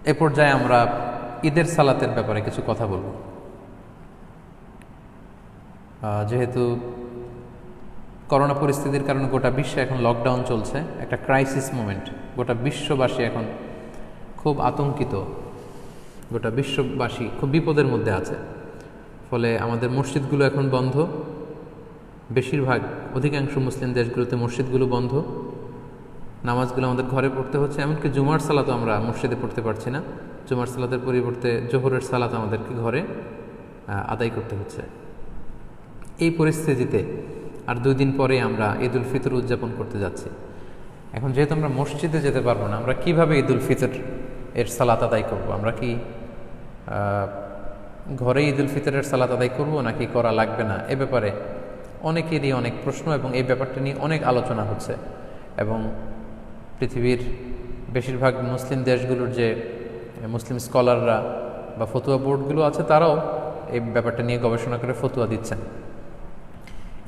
এ পর্যায়ে আমরা ঈদের সালাতের ব্যাপারে কিছু কথা বলব। যেহেতু করোনা পরিস্থিতির কারণে গোটা বিশ্বে এখন লকডাউন চলছে, একটা ক্রাইসিস মোমেন্ট, গোটা বিশ্ববাসী এখন খুব আতঙ্কিত, গোটা বিশ্ববাসী খুব বিপদের মধ্যে আছে। ফলে আমাদের মসজিদগুলো এখন বন্ধ, বেশিরভাগ অধিকাংশ মুসলিম দেশগুলোতে মসজিদগুলো বন্ধ, নামাজগুলো আমাদের ঘরে পড়তে হচ্ছে। এমনকি জুমার সালাতও আমরা মসজিদে পড়তে পারছি না, জুমার সালাতের পরিবর্তে জোহরের সালাত আমাদেরকে ঘরে আদায় করতে হচ্ছে। এই পরিস্থিতিতে আর 2 দিন পরে আমরা ঈদ উল ফিতর উদযাপন করতে যাচ্ছি। এখন যেহেতু আমরা মসজিদে যেতে পারবো না, আমরা কিভাবে ঈদ উল ফিতর এর সালাত আদায় করব? আমরা কি ঘরে ঈদ উল ফিতরের সালাত আদায় করব নাকি করা লাগবে না? এ ব্যাপারে অনেকেরই অনেক প্রশ্ন এবং এই ব্যাপারটা নিয়ে অনেক আলোচনা হচ্ছে। এবং পৃথিবীর বেশিরভাগ মুসলিম দেশগুলোর যে মুসলিম স্কলাররা বা ফতুয়া বোর্ডগুলো আছে, তারাও এই ব্যাপারটা নিয়ে গবেষণা করে ফতুয়া দিচ্ছেন।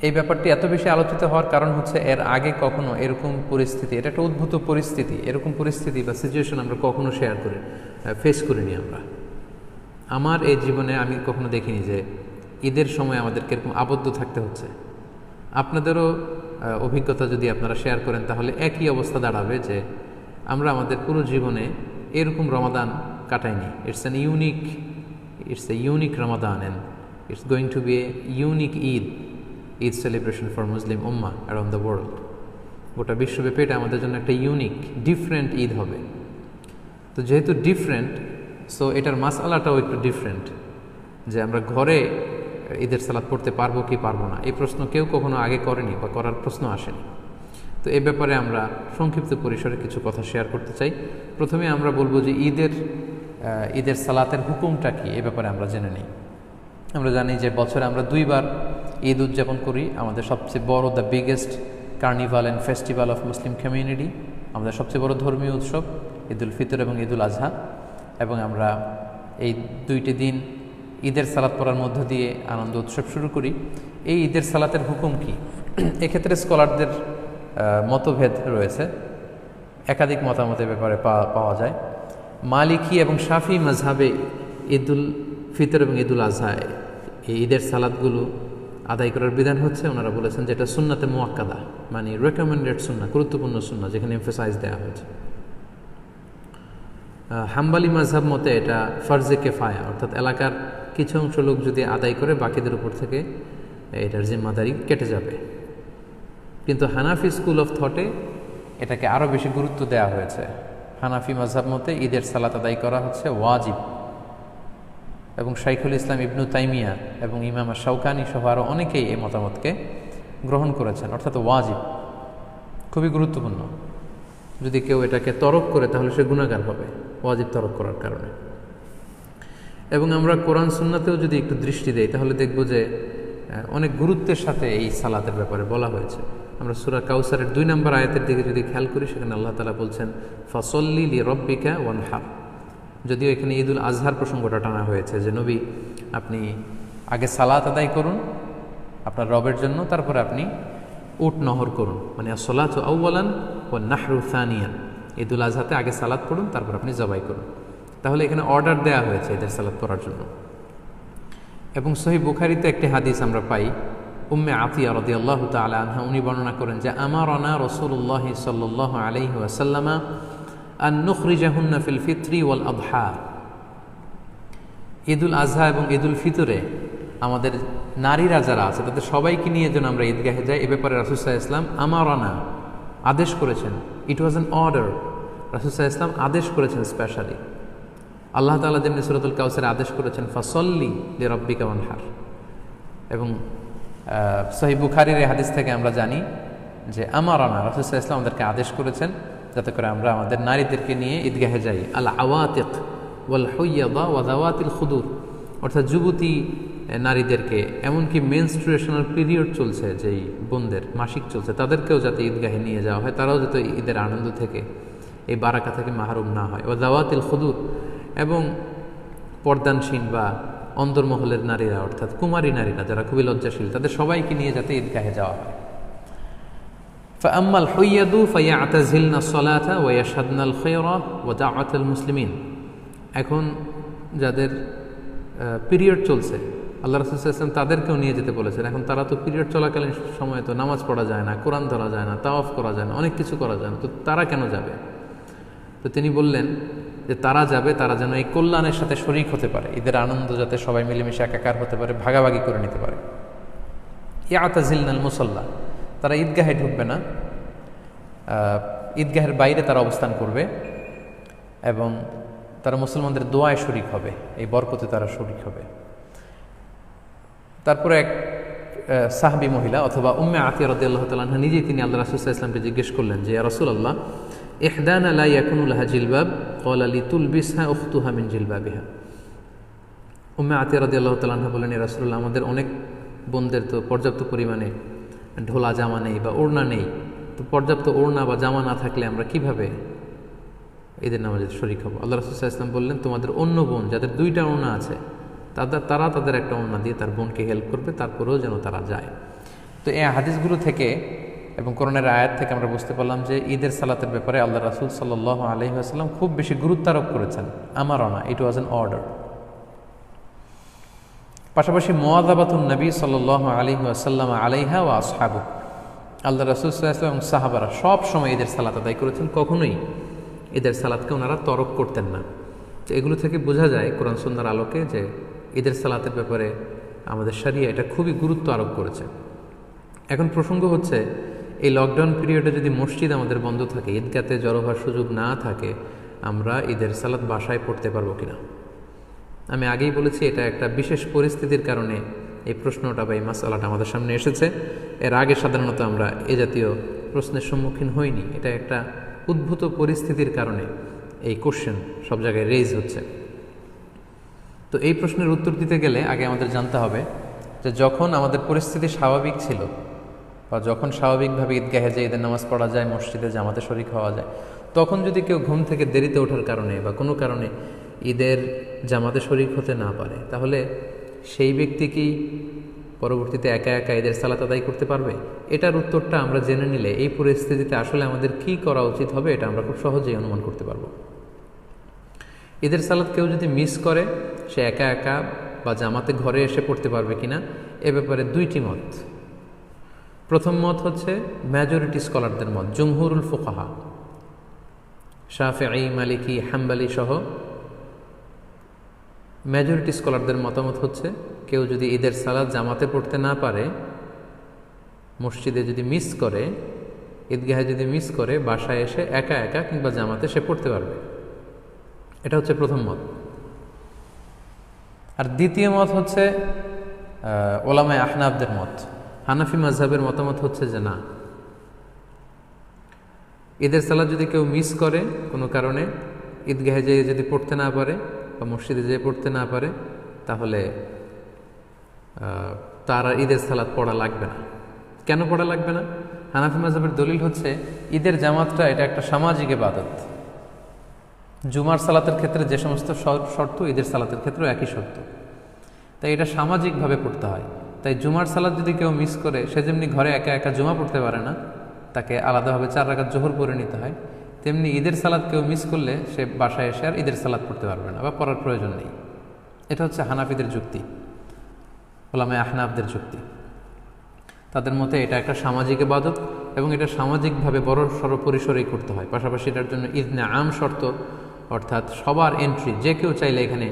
এই ব্যাপারটি এত বেশি আলোচিত হওয়ার কারণ হচ্ছে এর আগে কখনো এরকম পরিস্থিতি, এটা একটা উদ্ভূত পরিস্থিতি, এরকম পরিস্থিতি বা সিচুয়েশন আমরা কখনো ফেস করিনি। আমার এই জীবনে আমি কখনো দেখিনি যে ঈদের সময় আমাদেরকে এরকম আবদ্ধ থাকতে হচ্ছে। আপনাদেরও অভিজ্ঞতা যদি আপনারা শেয়ার করেন তাহলে একই অবস্থা দাঁড়াবে যে আমরা আমাদের পুরো জীবনে এরকম রমাদান কাটাইনি। It's a unique Ramadan and it's going to be a unique Eid celebration for Muslim ummah around the world. গোটা বিশ্বব্যাপী এটা আমাদের জন্য একটা ইউনিক ডিফারেন্ট ঈদ হবে। তো যেহেতু ডিফারেন্ট, সো এটার মাসআলাটাও একটু ডিফারেন্ট, যে আমরা ঘরে ঈদের সালাত পড়তে পারবো কি পারবো না, এই প্রশ্ন কেউ কখনো আগে করেনি বা করার প্রশ্ন আসেনি। তো এই ব্যাপারে আমরা সংক্ষিপ্ত পরিসরে কিছু কথা শেয়ার করতে চাই। প্রথমে আমরা বলবো যে ঈদের সালাতের হুকুমটা কি, এ ব্যাপারে আমরা জেনে নিই। আমরা জানি যে বছরে আমরা 2 বার ঈদ উদযাপন করি। আমাদের সবচেয়ে বড়, the biggest carnival and festival of Muslim community, আমাদের সবচেয়ে বড় ধর্মীয় উৎসব ঈদ উল ফিতর এবং ঈদ উল আজহা। এবং আমরা এই 2টি দিন ঈদের সালাত পড়ার মধ্য দিয়ে আনন্দ উৎসব শুরু করি। এই ঈদের সালাতের হুকুম কি, এক্ষেত্রে স্কলারদের মতভেদ রয়েছে, একাধিক মতামতের ব্যাপারে পাওয়া যায়। মালিকি এবং শাফি মাযহাবে ঈদ উল ফিতর এবং ঈদ উল আজহা এই ঈদের সালাতগুলো আদায় করার বিধান হচ্ছে, ওনারা বলেছেন যেটা সুন্নাতে মুআক্কাদা, মানে রেকমেন্ডেড সুন্নাহ, গুরুত্বপূর্ণ সুন্নাহ, যেখানে এমফাসাইজ দেওয়া হয়েছে। হাম্বালি মাযহাব মতে এটা ফরজে কেফায়া, অর্থাৎ এলাকার কিছু অংশ লোক যদি আদায় করে বাকিদের উপর থেকে এটার জিম্মাদারি কেটে যাবে। কিন্তু হানাফি স্কুল অফ থটে এটাকে আরও বেশি গুরুত্ব দেওয়া হয়েছে। হানাফি মাযহাব মতে ঈদের সালাত আদায় করা হচ্ছে ওয়াজিব, এবং শাইখুল ইসলাম ইবনু তাইমিয়া এবং ইমাম শাওকানি সহ আরও অনেকেই এই মতামতকে গ্রহণ করেছেন, অর্থাৎ ওয়াজিব, খুবই গুরুত্বপূর্ণ। যদি কেউ এটাকে তরক করে তাহলে সে গুনাহগার হবে ওয়াজিব তরক করার কারণে। এবং আমরা কোরআন সুন্নাতেও যদি একটু দৃষ্টি দেই তাহলে দেখব যে অনেক গুরুত্বের সাথে এই সালাতের ব্যাপারে বলা হয়েছে। আমরা সূরা কাউসারের 2 নম্বর আয়াতের দিকে যদি খেয়াল করি, সেখানে আল্লাহ তাআলা বলছেন ফাসল্লি লিরাব্বিকা ওয়ানহার। যদিও এখানে ঈদ উল আজহার প্রসঙ্গটা টানা হয়েছে যে নবী, আপনি আগে সালাত আদায় করুন আপনার রবের জন্য, তারপরে আপনি উট নহর করুন, মানে আসসালাতু আউওয়ালান ওয়ান নাহরু সানিয়ান। ঈদ উল আজহাতে আগে সালাত পড়ুন, তারপর আপনি জবাই করুন। তাহলে এখানে অর্ডার দেওয়া হয়েছে ঈদের সালাত পড়ার জন্য। এবং সহিহ বুখারীতে একটি হাদিস আমরা পাই, উম্মে আতিয়া রাদিয়াল্লাহু তাআলা আনহা, উনি বর্ণনা করেন যে আমারানা রাসূলুল্লাহ সাল্লাল্লাহু আলাইহি ওয়াসাল্লাম আন নুখরিজাহুন্না ফিল ফিত্রি ওয়াল আদহা। ঈদ উল আজহা এবং ঈদ উল ফিতরে আমাদের নারীরা যারা আছে তাদের সবাইকে নিয়ে যেন আমরা ঈদগাহে যাই, এ ব্যাপারে রাসূল সাল্লাল্লাহু আলাইহি ওয়াসাল্লাম আমারানা আদেশ করেছেন। ইট ওয়াজ অ্যান অর্ডার, রাসূল সাল্লাল্লাহু আলাইহি ওয়াসাল্লাম আদেশ করেছেন স্পেশালি। আল্লাহ তাআলা যেমনি সূরাতুল কাউসারে আদেশ করেছেন ফাসল্লি লিরাব্বিকা ওয়ানহার। এবং সহিহ বুখারীর এই হাদিস থেকে আমরা জানি যে আমারানা, রাসূল সাল্লাল্লাহু আলাইহি ওয়াসাল্লাম আমাদেরকে আদেশ করেছেন যাতে করে আমরা আমাদের নারীদেরকে নিয়ে ঈদগাহে যাই। আল আওয়াতিক ওয়াল হুইয়াদা ওয়া যাওয়াতিল খুদুর, অর্থাৎ যুবতী নারীদেরকে, এমনকি মেনস্ট্রুয়েশনাল পিরিয়ড চলছে, যেই বোনদের মাসিক চলছে, তাদেরকেও যাতে ঈদগাহে নিয়ে যাওয়া হয়, তারাও যাতে ঈদের আনন্দ থেকে, এই বারাকা থেকে মাহরুম না হয়। ওয়া যাওয়াতিল খুদুর, এবং পর্দানসীন বা অন্দরমহলের নারীরা, অর্থাৎ কুমারী নারীরা যারা খুবই লজ্জাশীল, তাদের সবাইকে নিয়ে যাতে ঈদগাহে যাওয়া হয়। فأما الحيض فيعتزلن الصلاة ويشهدن الخير ودعوة المسلمين। এখন যাদের পিরিয়ড চলছে, আল্লাহ রাসূল সাল্লাল্লাহু আলাইহি ওয়াসাল্লাম তাদেরকেও নিয়ে যেতে বলেছেন। এখন তারা তো পিরিয়ড চলাকালীন সময় তো নামাজ পড়া যায় না, কোরআন ধরা যায় না, তাওয়াফ করা যায় না, অনেক কিছু করা যায় না, তো তারা কেন যাবে? তো তিনি বললেন যে তারা যাবে, তারা যেন এই কল্যাণের সাথে শরীক হতে পারে, ঈদের আনন্দ যাতে সবাই মিলেমিশে একাকার হতে পারে, ভাগাভাগি করে নিতে পারে। ইয়াতাজিলনাল মুসাল্লা, তারা ঈদগাহে ঢুকবে না, ঈদগাহের বাইরে তারা অবস্থান করবে এবং তারা মুসলমানদের দোয়ায় শরীক হবে, এই বরকতে তারা শরীক হবে। তারপরে এক সাহাবী মহিলা অথবা উম্মে আতিয়া রাদিয়াল্লাহু তাআলা আনহা নিজেই তিনি আল্লাহ রাসূল সাল্লাল্লাহু আলাইহি ওয়াসাল্লামকে জিজ্ঞেস করলেন যে, ইয়া রাসূলুল্লাহ, ইহদানা লা ইয়াকুনু লাহা জিলবাব ক্বালা লিতুলবিসহা উখতুহা মিন জিলবাবিহা। উম্মে আতিয়া রাদিয়াল্লাহু তাআলা আনহা বলেন, ইয়া রাসূলুল্লাহ, আমাদের অনেক বোনদের তো পর্যাপ্ত পরিমাণে ঢোলা জামা নেই বা ওড়না নেই, তো পর্যাপ্ত ওড়না বা জামা না থাকলে আমরা কিভাবে ঈদের নামাজে শরীক হব? আল্লাহ রাসূল সাল্লাল্লাহু আলাইহি ওয়াসাল্লাম বললেন, তোমাদের অন্য বোন যাদের দুইটা ওড়না আছে তারা তাদের একটা ওড়না দিয়ে তার বোনকে হেল্প করবে, তারপরেও যেন তারা যায়। তো এই হাদিসগুলো থেকে এবং কোরআনের আয়াত থেকে আমরা বুঝতে পারলাম যে ঈদের সালাতের ব্যাপারে আল্লাহ রাসূল সাল্লাল্লাহু আলাইহি ওয়াসাল্লাম খুব বেশি গুরুত্ব আরোপ করেছেন। আমারও না, ইট ওয়াজ অ্যান অর্ডার। পাশাপাশি মুওয়াযাবাতুন নবী সাল্লাল্লাহু আলাইহি ওয়াসাল্লাম আলাইহা ওয়া আসহাবু, আল্লাহ রাসূল সাল্লাল্লাহু আলাইহি ওয়াসাল্লাম এবং সাহাবারা সব সময় ঈদের সালাত আদায় করেছেন, কখনোই ঈদের সালাতকে ওনারা তরক করতেন না। তো এগুলো থেকে বোঝা যায় কোরআন সুন্নাহর আলোকে যে ঈদের সালাতের ব্যাপারে আমাদের শরিয়া এটা খুবই গুরুত্ব আরোপ করেছে। এখন প্রসঙ্গ হচ্ছে, এই লকডাউন পিরিয়ডে যদি মসজিদ আমাদের বন্ধ থাকে, ঈদগাতে জড়ো হওয়ার সুযোগ না থাকে, আমরা ঈদের সালাত বাসায় পড়তে পারবো কিনা? আমি আগেই বলেছি এটা একটা বিশেষ পরিস্থিতির কারণে এই প্রশ্নটা বা এই মাসআলাটা আমাদের সামনে এসেছে। এর আগে সাধারণত আমরা এ জাতীয় প্রশ্নের সম্মুখীন হইনি। এটা একটা উদ্ভূত পরিস্থিতির কারণে এই কোশ্চেন সব জায়গায় রেইজ হচ্ছে। তো এই প্রশ্নের উত্তর দিতে গেলে আগে আমাদের জানতে হবে যে যখন আমাদের পরিস্থিতি স্বাভাবিক ছিল বা যখন স্বাভাবিকভাবে ঈদগাহে যে ঈদের নামাজ পড়া যায়, মসজিদে জামাতে শরীক হওয়া যায়, তখন যদি কেউ ঘুম থেকে দেরিতে ওঠার কারণে বা কোনো কারণে ঈদের জামাতে শরীক হতে না পারে, তাহলে সেই ব্যক্তি কি পরবর্তীতে একা একা ঈদের সালাত আদায় করতে পারবে? এটার উত্তরটা আমরা জেনে নিলে এই পরিস্থিতিতে আসলে আমাদের কি করা উচিত হবে এটা আমরা খুব সহজেই অনুমান করতে পারবো। ঈদের সালাত কেউ যদি মিস করে, সে একা একা বা জামাতে ঘরে এসে পড়তে পারবে কিনা, এ ব্যাপারে দুইটি মত। প্রথম মত হচ্ছে মেজরিটি স্কলারদের মত, জুমহুরুল ফুকাহা, শাফিঈ, মালিকি, হাম্বলি সহ মেজরিটি স্কলারদের মতামত হচ্ছে কেউ যদি ঈদের সালাত জামাতে পড়তে না পারে, মসজিদে যদি মিস করে, ঈদগাহে যদি মিস করে, বাসায় এসে একা একা কিংবা জামাতে সে পড়তে পারবে। এটা হচ্ছে প্রথম মত। আর দ্বিতীয় মত হচ্ছে ওলামায়ে আহনাফদের মত। হানাফি মাযহাবের মতামত হচ্ছে যে না, ঈদের সালাত যদি কেউ মিস করে কোনো কারণে, ঈদগাহে যেয়ে যদি পড়তে না পারে বা মসজিদে যেয়ে পড়তে না পারে, তাহলে তার আর ঈদের সালাত পড়া লাগবে না। কেন পড়া লাগবে না? হানাফি মাযহাবের দলিল হচ্ছে ঈদের জামাতটা এটা একটা সামাজিক ইবাদত। জুমার সালাতের ক্ষেত্রে যে সমস্ত শর্ত, ঈদের সালাতের ক্ষেত্রেও একই শর্ত, তাই এটা সামাজিকভাবে পড়তে হয়। তাই জুমার সালাত যদি কেউ মিস করে, সে যেমনি ঘরে একা একা জুমা পড়তে পারে না, তাকে আলাদাভাবে 4 রাকাত জোহর পড়ে নিতে হয়, তেমনি ঈদের সালাত কেউ মিস করলে সে বাসায় এসে আর ঈদের সালাত পড়তে পারবে না বা পড়ার প্রয়োজন নেই। এটা হচ্ছে হানাফিদের যুক্তি, ওলামায়ে আহনাফদের যুক্তি। তাদের মতে এটা একটা সামাজিক ইবাদত এবং এটা সামাজিকভাবে বড় পরিসরেই করতে হয়। পাশাপাশি এটার জন্য ইজনে আম শর্ত, অর্থাৎ সবার এন্ট্রি, যে কেউ চাইলে এখানে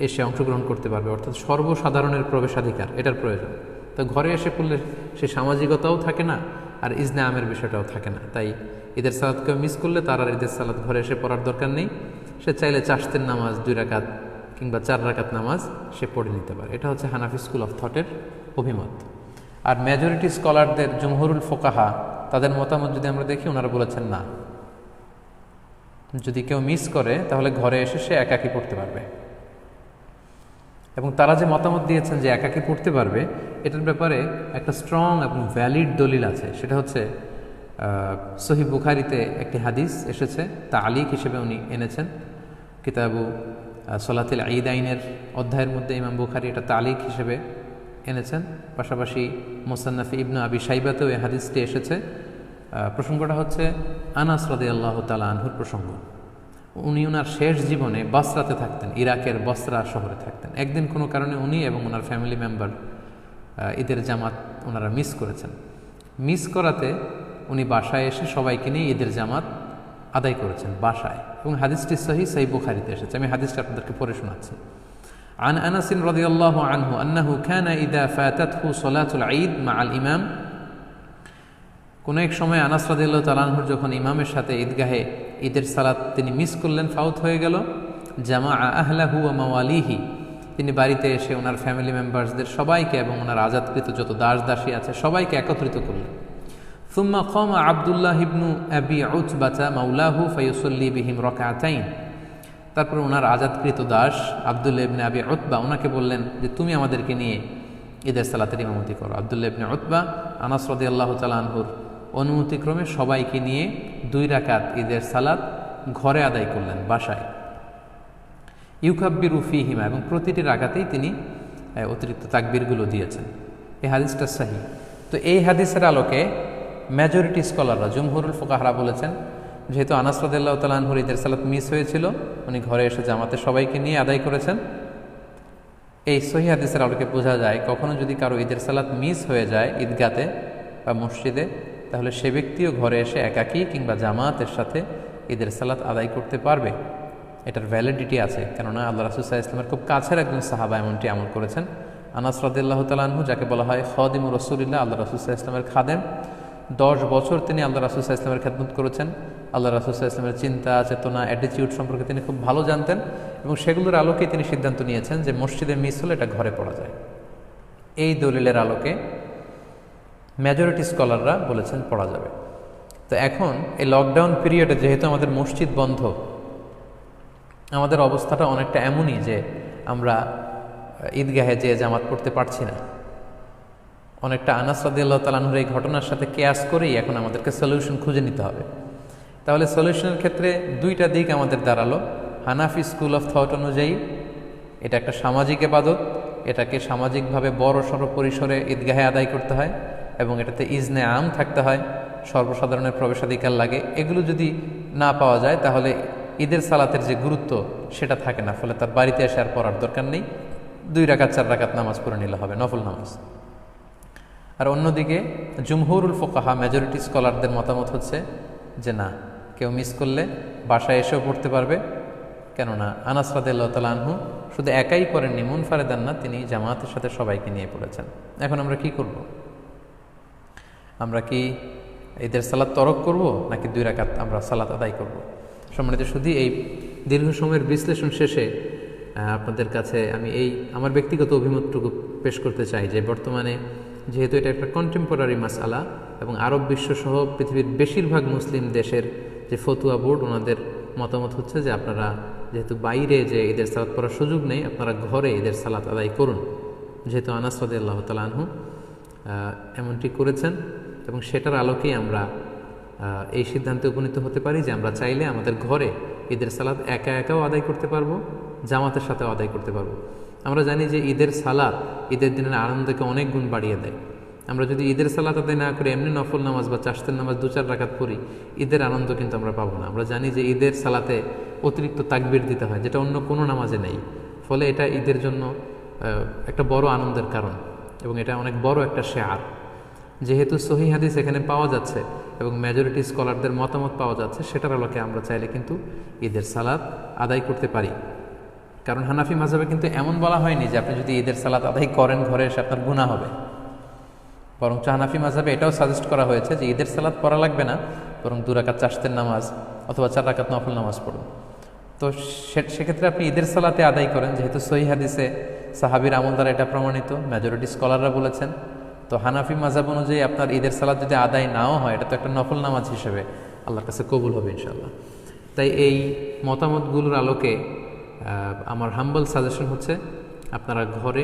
এসে অংশগ্রহণ করতে পারবে, অর্থাৎ সর্বসাধারণের প্রবেশাধিকার, এটার প্রয়োজন। তো ঘরে এসে পড়লে সে সামাজিকতাও থাকে না আর ইজনে আমের বিষয়টাও থাকে না। তাই ঈদের সালাতকে মিস করলে তার আর ঈদের সালাত ঘরে এসে পড়ার দরকার নেই। সে চাইলে চাশতের নামাজ 2 রাকাত কিংবা 4 রাকাত নামাজ সে পড়ে নিতে পারে। এটা হচ্ছে হানাফি স্কুল অফ থটের অভিমত। আর মেজরিটি স্কলারদের, জুমহুরুল ফুকাহা, তাদের মতামত যদি আমরা দেখি, ওনারা বলেছেন না, যদি কেউ মিস করে তাহলে ঘরে এসে সে একাকী পড়তে পারবে। এবং তারা যে মতামত দিয়েছেন যে একাকী পড়তে পারবে, এটার ব্যাপারে একটা স্ট্রং এবং ভ্যালিড দলিল আছে। সেটা হচ্ছে সহিহ বুখারীতে একটি হাদিস এসেছে, তালিক হিসেবে উনি এনেছেন কিতাবু সলাতুল ঈদাইনের অধ্যায়ের মধ্যে। ইমাম বুখারী এটা তালিক হিসেবে এনেছেন। পাশাপাশি মুসান্নাফে ইবনু আবি শাইবাতেও এই হাদিসটি এসেছে। প্রসঙ্গটা হচ্ছে আনাস রাদিয়াল্লাহু তাআলা আনহুর প্রসঙ্গ। উনি ওনার শেষ জীবনে বসরাতে থাকতেন, ইরাকের বসরা শহরে থাকতেন। একদিন কোনো কারণে উনি এবং ওনার ফ্যামিলি মেম্বার ঈদের জামাত ওনারা মিস করেছেন। মিস করাতে উনি বাসায় এসে সবাইকে নিয়ে ঈদের জামাত আদায় করেছেন বাসায়, এবং হাদিসটি সহিহ বুখারীতে এসেছে। আমি হাদিসটা আপনাদেরকে পড়ে শোনাচ্ছি। عن أنس رضي الله عنه أنه كان إذا فاتته صلاة العيد مع الإمام কোন এক সময় আনাস রাদিয়াল্লাহু তাআলা আনহু যখন ইমামের সাথে ঈদগাহে ঈদের সালাত তিনি মিস করলেন, ফাউত হয়ে গেল, জামাআ আহলাহু ওয়া মাওয়ালিহি, তিনি বাড়িতে এসে ওনার ফ্যামিলি মেম্বার্সদের সবাইকে এবং ওনার আজাদকৃত যত দাস দাসী আছে সবাইকে একত্রিত করলেন। সুম্মা কামা আব্দুল্লাহ ইবনু আবি উতবাতা মাওলাহু ফায়ুসাল্লি বিহিম রাকাতাইন, তারপর ওনার আজাদকৃত দাস আব্দুল্লাহ ইবনে আবি উতবা ওনাকে বললেন যে তুমি আমাদেরকে নিয়ে ঈদের সালাতের ইমামতি করো। আব্দুল্লাহ ইবনে উতবা আনাস রাদিয়াল্লাহু তাআলা আনহুর অনুমতিক্রমে সবাইকে নিয়ে 2 রাকাত ঈদের সালাত ঘরে আদায় করলেন বাসায়। ইউকাব্বিরু ফীহিমা, এবং প্রতিটি রাকাতেই তিনি অতিরিক্ত তাকবীরগুলো দিয়েছেন। এই হাদিসটা সহিহ। তো এই হাদিসের আলোকে মেজরিটি স্কলাররা, জুমহুরুল ফুকাহারা বলেছেন যেহেতু আনাস রাদিয়াল্লাহু তাআলা আনহুর ঈদের সালাত মিস হয়েছিল, উনি ঘরে এসে জামাতে সবাইকে নিয়ে আদায় করেছেন। এই সহিহ হাদিসের আলোকে বোঝা যায় কখনো যদি কারো ঈদের সালাত মিস হয়ে যায় ঈদগাতে বা মসজিদে, তাহলে সে ব্যক্তিও ঘরে এসে একাকী কিংবা জামাতের সাথে ঈদের সালাত আদায় করতে পারবে। এটার ভ্যালিডিটি আছে, কেননা আল্লাহ রাসূল সাল্লাল্লাহু আলাইহি ওয়াসাল্লামের খুব কাছের একজন সাহাবা এমনটি আমল করেছেন। আনাস রাদিয়াল্লাহু তাআলা আনহু, যাকে বলা হয় খাদিমুর রাসূলিল্লাহ, আল্লাহ রাসূল সাল্লাল্লাহু আলাইহি ওয়াসাল্লামের খাদেম, 10 বছর তিনি আল্লাহ রাসূল সাল্লাল্লাহু আলাইহি ওয়াসাল্লামের খেদমত করেছেন। আল্লাহ রাসূল সাল্লাল্লাহু আলাইহি ওয়াসাল্লামের চিন্তা, চেতনা, অ্যাটিটিউড সম্পর্কে তিনি খুব ভালো জানতেন, এবং সেগুলোর আলোকেই তিনি সিদ্ধান্ত নিয়েছেন যে মসজিদে মিস হলে এটা ঘরে পড়া যায়। এই দলিলের আলোকে মেজরিটি স্কলাররা বলেছেন পড়া যাবে। তো এখন এই লকডাউন পিরিয়ডে যেহেতু আমাদের মসজিদ বন্ধ, আমাদের অবস্থাটা অনেকটা এমনই যে আমরা ঈদগাহে যেয়ে জামাত পড়তে পারছি না। অনেকটা আনাস রাদিয়াল্লাহু তাআলা আনহুর এই ঘটনার সাথে কেয়াস করেই এখন আমাদেরকে সলিউশন খুঁজে নিতে হবে। তাহলে সলিউশনের ক্ষেত্রে 2টা দিক আমাদের দাঁড়ালো। হানাফি স্কুল অফ থট অনুযায়ী এটা একটা সামাজিক ইবাদত, এটাকে সামাজিকভাবে বড় সড়ো পরিসরে ঈদগাহে আদায় করতে হয়, এবং এটাতে ইজনে আম থাকতে হয়, সর্বসাধারণের প্রবেশাধিকার লাগে। এগুলো যদি না পাওয়া যায় তাহলে ঈদের সালাতের যে গুরুত্ব সেটা থাকে না, ফলে তার বাড়িতে এসে আর পড়ার দরকার নেই, 2 রাকাত 4 রাকাত নামাজ পড়ে নিলে হবে, নফল নামাজ। আর অন্যদিকে জুমহুরুল ফুকাহা, মেজরিটি স্কলারদের মতামত হচ্ছে যে না, কেউ মিস করলে বাসায় এসেও পড়তে পারবে, কেননা আনাস রাদিয়াল্লাহু তাআলা আনহু শুধু একাই পড়েননি, মুনফারিদান না, তিনি জামাতের সাথে সবাইকে নিয়ে পড়েছেন। এখন আমরা কি করব? আমরা কি ঈদের সালাত তরক করব, নাকি 2 রাকাত আমরা সালাত আদায় করব? সম্মানিত শুধু এই দীর্ঘ সময়ের বিশ্লেষণ শেষে আপনাদের কাছে আমি আমার ব্যক্তিগত অভিমতটুকু পেশ করতে চাই যে বর্তমানে যেহেতু এটা একটা কন্টেম্পোরারি মাসআলা, এবং আরব বিশ্বসহ পৃথিবীর বেশিরভাগ মুসলিম দেশের যে ফতুয়া বোর্ড, ওনাদের মতামত হচ্ছে যে আপনারা যেহেতু বাইরে যে ঈদের সালাত পড়ার সুযোগ নেই, আপনারা ঘরে ঈদের সালাত আদায় করুন। যেহেতু আনাস রাদিয়াল্লাহু তাআলা আনহু এমনটি করেছেন, এবং সেটার আলোকেই আমরা এই সিদ্ধান্তে উপনীত হতে পারি যে আমরা চাইলে আমাদের ঘরে ঈদের সালাত একা একাও আদায় করতে পারবো, জামাতের সাথেও আদায় করতে পারবো। আমরা জানি যে ঈদের সালাত ঈদের দিনের আনন্দকে অনেক গুণ বাড়িয়ে দেয়। আমরা যদি ঈদের সালাত আদায় না করে এমনি নফল নামাজ বা চাশতের নামাজ 2-4 রাকাত পড়ি, ঈদের আনন্দ কিন্তু আমরা পাবো না। আমরা জানি যে ঈদের সালাতে অতিরিক্ত তাকবীর দিতে হয়, যেটা অন্য কোনো নামাজে নেই, ফলে এটা ঈদের জন্য একটা বড় আনন্দের কারণ, এবং এটা অনেক বড় একটা শেয়ার। যেহেতু সহিহ হাদিস এখানে পাওয়া যাচ্ছে এবং মেজরিটি স্কলারদের মতামত পাওয়া যাচ্ছে, সেটার আলোকে আমরা চাইলে কিন্তু ঈদের সালাত আদায় করতে পারি। কারণ হানাফি মাযহাবে কিন্তু এমন বলা হয়নি যে আপনি যদি ঈদের সালাত আদায় করেন ঘরে এসে আপনার গুনাহ হবে, বরং হানাফি মাযহাবে এটাও সাজেস্ট করা হয়েছে যে ঈদের সালাত পড়া লাগবে না, বরং 2 রাকাত চাশতের নামাজ অথবা 4 রাকাত নফল নামাজ পড়ুন। তো সেক্ষেত্রে আপনি ঈদের সালাতে আদায় করেন, যেহেতু সহিহ হাদিসে সাহাবীর আমল দ্বারা এটা প্রমাণিত, মেজরিটি স্কলাররা বলেছেন। তো হানাফি মাযহাব অনুযায়ী আপনার ঈদের সালাত যদি আদায় নাও হয়, এটা তো একটা নফল নামাজ হিসেবে আল্লাহর কাছে কবুল হবে ইনশাআল্লাহ। তাই এই মতামতগুলোর আলোকে আমার হাম্বল সাজেশন হচ্ছে আপনারা ঘরে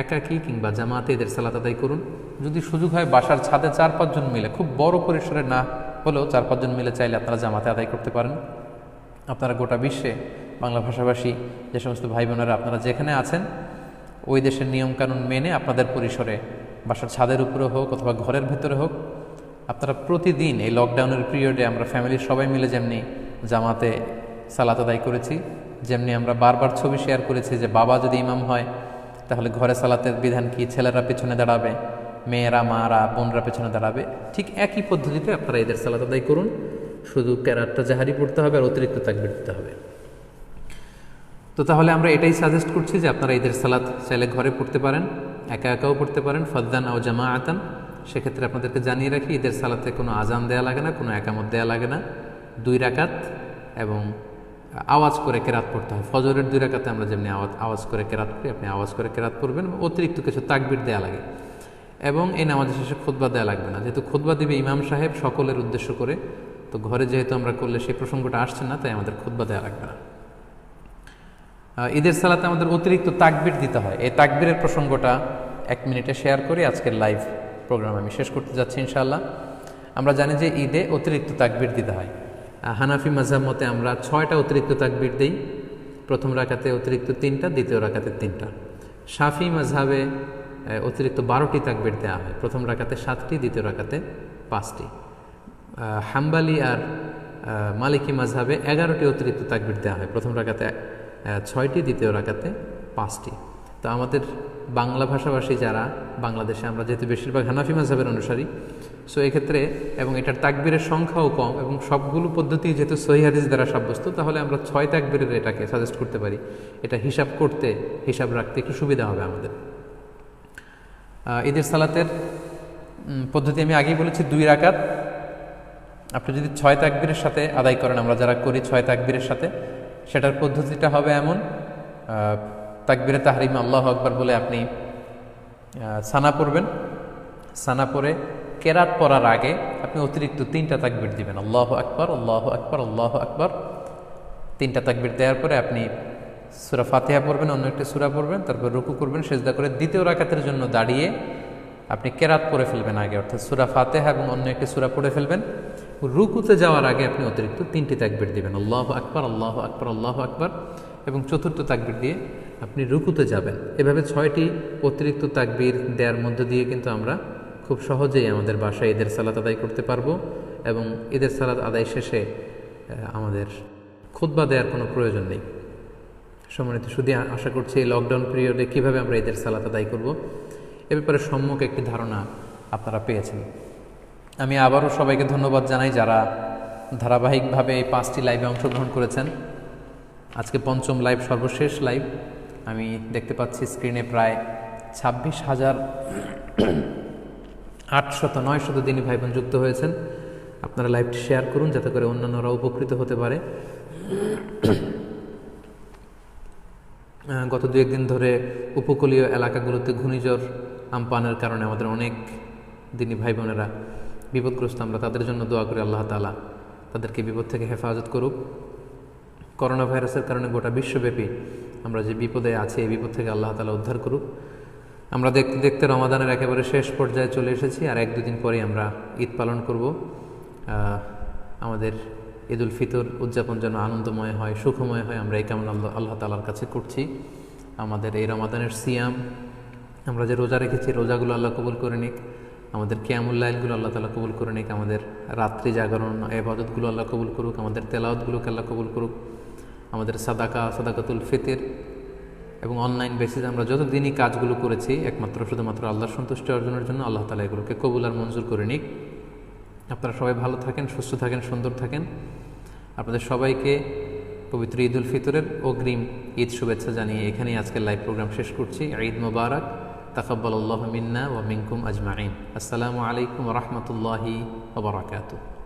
একাকী কিংবা জামাতে ঈদের সালাত আদায় করুন। যদি সুযোগ হয় বাসার ছাদে 4-5 জন মিলে, খুব বড় পরিসরে না হলেও 4-5 জন মিলে চাইলে আপনারা জামাতে আদায় করতে পারেন। আপনারা গোটা বিশ্বে বাংলা ভাষাভাষী যে সমস্ত ভাই বোনেরা আপনারা যেখানে আছেন, ওই দেশের নিয়মকানুন মেনে আপনাদের পরিসরে বাসার ছাদের উপরে হোক অথবা ঘরের ভিতরে হোক, আপনারা প্রতিদিন এই লকডাউনের পিরিয়ডে আমরা ফ্যামিলির সবাই মিলে যেমনি জামাতে সালাত আদায় করেছি। যেমনি আমরা বারবার ছবি শেয়ার করেছি যে বাবা যদি ইমাম হয় তাহলে ঘরে সালাতের বিধান কি, ছেলেরা পেছনে দাঁড়াবে, মেয়েরা, মারা, বোনরা পেছনে দাঁড়াবে। ঠিক একই পদ্ধতিতে আপনারা ঈদের সালাত আদায় করুন, শুধু কেরাতটা জাহারি পড়তে হবে আর অতিরিক্ত তাকবীর দিতে হবে। তো তাহলে আমরা এটাই সাজেস্ট করছি যে আপনারা ঈদের সালাত চাইলে ঘরে পড়তে পারেন, একা একাও পড়তে পারেন, ফাদ্দান আও জামাআতান। সেক্ষেত্রে আপনাদেরকে জানিয়ে রাখি, ঈদের সালাতে কোনো আজান দেয়া লাগে না, কোনো একামত দেয়া লাগে না। 2 রাকাত এবং আওয়াজ করে কেরাত পড়তে হয়। ফজরের 2 রাকাতে আমরা যেমনি আওয়াজ করে কেরাত করি, আপনি আওয়াজ করে কেরাত পড়বেন। অতিরিক্ত কিছু তাকবীর দেয়া লাগে এবং এই নামাজের শেষে খুতবা দেয়া লাগবে না, যেহেতু খুতবা দিবে ইমাম সাহেব সকলের উদ্দেশ্য করে। তো ঘরে যেহেতু আমরা করলে সেই প্রসঙ্গটা আসছে না, তাই আমাদের খুতবা দেয়া লাগবে না। ঈদের সালাতে আমাদের অতিরিক্ত তাকবীর দিতে হয়। এই তাকবীরের প্রসঙ্গটা 1 মিনিটে শেয়ার করে আজকের লাইভ প্রোগ্রাম আমি শেষ করতে যাচ্ছি ইনশাআল্লাহ। আমরা জানি যে ঈদে অতিরিক্ত তাকবীর দিতে হয়। হানাফি মাযহাব মতে আমরা 6টা অতিরিক্ত তাকবীর দেই। প্রথম রাকাতে অতিরিক্ত 3টা, দ্বিতীয় রাকাতে 3টা। শাফি মাযহাবে অতিরিক্ত 12টি তাকবীর দেওয়া হয়। প্রথম রাকাতে 7টি, দ্বিতীয় রাকাতে 5টি। হাম্বালি আর মালিকি মাযহাবে 11টি অতিরিক্ত তাকবীর দেওয়া হয়। প্রথম রাকাতে 6টি, দ্বিতীয় রাকাতে 5টি। তো আমাদের বাংলা ভাষাভাষী যারা, বাংলাদেশে আমরা যেহেতু বেশিরভাগ হানাফি মাযহাবের অনুসারী, সো এক্ষেত্রে এবং এটার তাকবীরের সংখ্যাও কম এবং সবগুলো পদ্ধতি যেহেতু সহিহ হাদিস দ্বারা সাব্যস্ত, তাহলে আমরা 6 তাকবীরের এটাকে সাজেস্ট করতে পারি। এটা হিসাব রাখতে একটু সুবিধা হবে আমাদের। ঈদের সালাতের পদ্ধতি আমি আগেই বলেছি, 2 রাকাত। আপনি যদি 6 তাকবীরের সাথে আদায় করেন, আমরা যারা করি 6 তাকবীরের সাথে, সেটার পদ্ধতিটা হবে এমন: তাকবীরে তাহরিমে আল্লাহু আকবার বলে আপনি সানা পড়বেন। সানা পড়ে কেরাত পড়ার আগে আপনি অতিরিক্ত 3টা তাকবীর দিবেন, আল্লাহু আকবার, আল্লাহু আকবার, আল্লাহু আকবার। 3টা তাকবীর দেওয়ার পরে আপনি সূরা ফাতিহা পড়বেন, অন্য একটা সূরা পড়বেন, তারপর রুকু করবেন, সিজদা করে দ্বিতীয় রাকাতের জন্য দাঁড়িয়ে আপনি কেরাত পড়ে ফেলবেন আগে, অর্থাৎ সূরা ফাতিহা এবং অন্য একটা সূরা পড়ে ফেলবেন। রুকুতে যাওয়ার আগে আপনি অতিরিক্ত 3টি তাকবীর দিবেন, আল্লাহু আকবার, আল্লাহু আকবার, আল্লাহু আকবার, এবং চতুর্থ তাকবীর দিয়ে আপনি রুকুতে যাবেন। এভাবে 6টি অতিরিক্ত তাকবীর দেওয়ার মধ্য দিয়ে কিন্তু আমরা খুব সহজেই আমাদের বাসায় ঈদের সালাত আদায় করতে পারবো এবং ঈদের সালাত আদায় শেষে আমাদের খুতবা দেওয়ার কোনো প্রয়োজন নেই। সম্মানিত শুধু আশা করছি এই লকডাউন পিরিয়ডে কীভাবে আমরা ঈদের সালাত আদায় করব এ ব্যাপারে সম্যক একটি ধারণা আপনারা পেয়েছেন। আমি আবারও সবাইকে ধন্যবাদ জানাই যারা ধারাবাহিকভাবে এই 5টি লাইভে অংশগ্রহণ করেছেন। আজকে 5ম লাইভ, সর্বশেষ লাইভ। আমি দেখতে পাচ্ছি স্ক্রিনে প্রায় 26,800-900 দিনী ভাই বোন যুক্ত হয়েছেন। আপনারা লাইভটি শেয়ার করুন যাতে করে অন্যান্যরা উপকৃত হতে পারে। গত 2-1 দিন ধরে উপকূলীয় এলাকাগুলোতে ঘূর্ণিঝড় আমপানের কারণে আমাদের অনেক দিনী ভাই বোনেরা বিপদগ্রস্ত। আমরা তাদের জন্য দোয়া করি আল্লাহ তাআলা তাদেরকে বিপদ থেকে হেফাজত করুক। করোনা ভাইরাসের কারণে গোটা বিশ্বব্যাপী আমরা যে বিপদে আছি, এই বিপদ থেকে আল্লাহ তাআলা উদ্ধার করুক। আমরা দেখতে দেখতে রমাদানের একেবারে শেষ পর্যায়ে চলে এসেছি, আর 1-2 দিন পরেই আমরা ঈদ পালন করব। আমাদের ঈদুল ফিতর উদযাপন যেন আনন্দময় হয়, সুখময় হয়, আমরা এই কামনা আল্লাহ তাআলার কাছে করছি। আমাদের এই রমাদানের সিয়াম, আমরা যে রোজা রেখেছি, রোজাগুলো আল্লাহ কবুল করে নিক। আমাদের কিয়ামুল লাইলগুলো আল্লাহ তাআলা কবুল করে নিক। আমাদের রাত্রি জাগরণ ইবাদতগুলো আল্লাহ কবুল করুক। আমাদের তেলাওয়াতগুলোকে আল্লাহ কবুল করুক। আমাদের সাদাকাতুল ফিতর এবং অনলাইন বেসিসে আমরা যত দিনই কাজগুলো করেছি একমাত্র শুধুমাত্র আল্লাহর সন্তুষ্টি অর্জনের জন্য, আল্লাহ তাআলা এগুলোকে কবুল আর মঞ্জুর করে নিক। আপনারা সবাই ভালো থাকেন, সুস্থ থাকেন, সুন্দর থাকেন। আপনাদের সবাইকে পবিত্র ঈদুল ফিতরের অগ্রিম ঈদ শুভেচ্ছা জানিয়ে এখানেই আজকের লাইভ প্রোগ্রাম শেষ করছি। ঈদ মুবারক, তাকাব্বালাল্লাহু মিন্না ওয়া মিনকুম আজমাইন। আসসালামু আলাইকুম ওয়া রাহমাতুল্লাহি ওয়া বারাকাতুহু।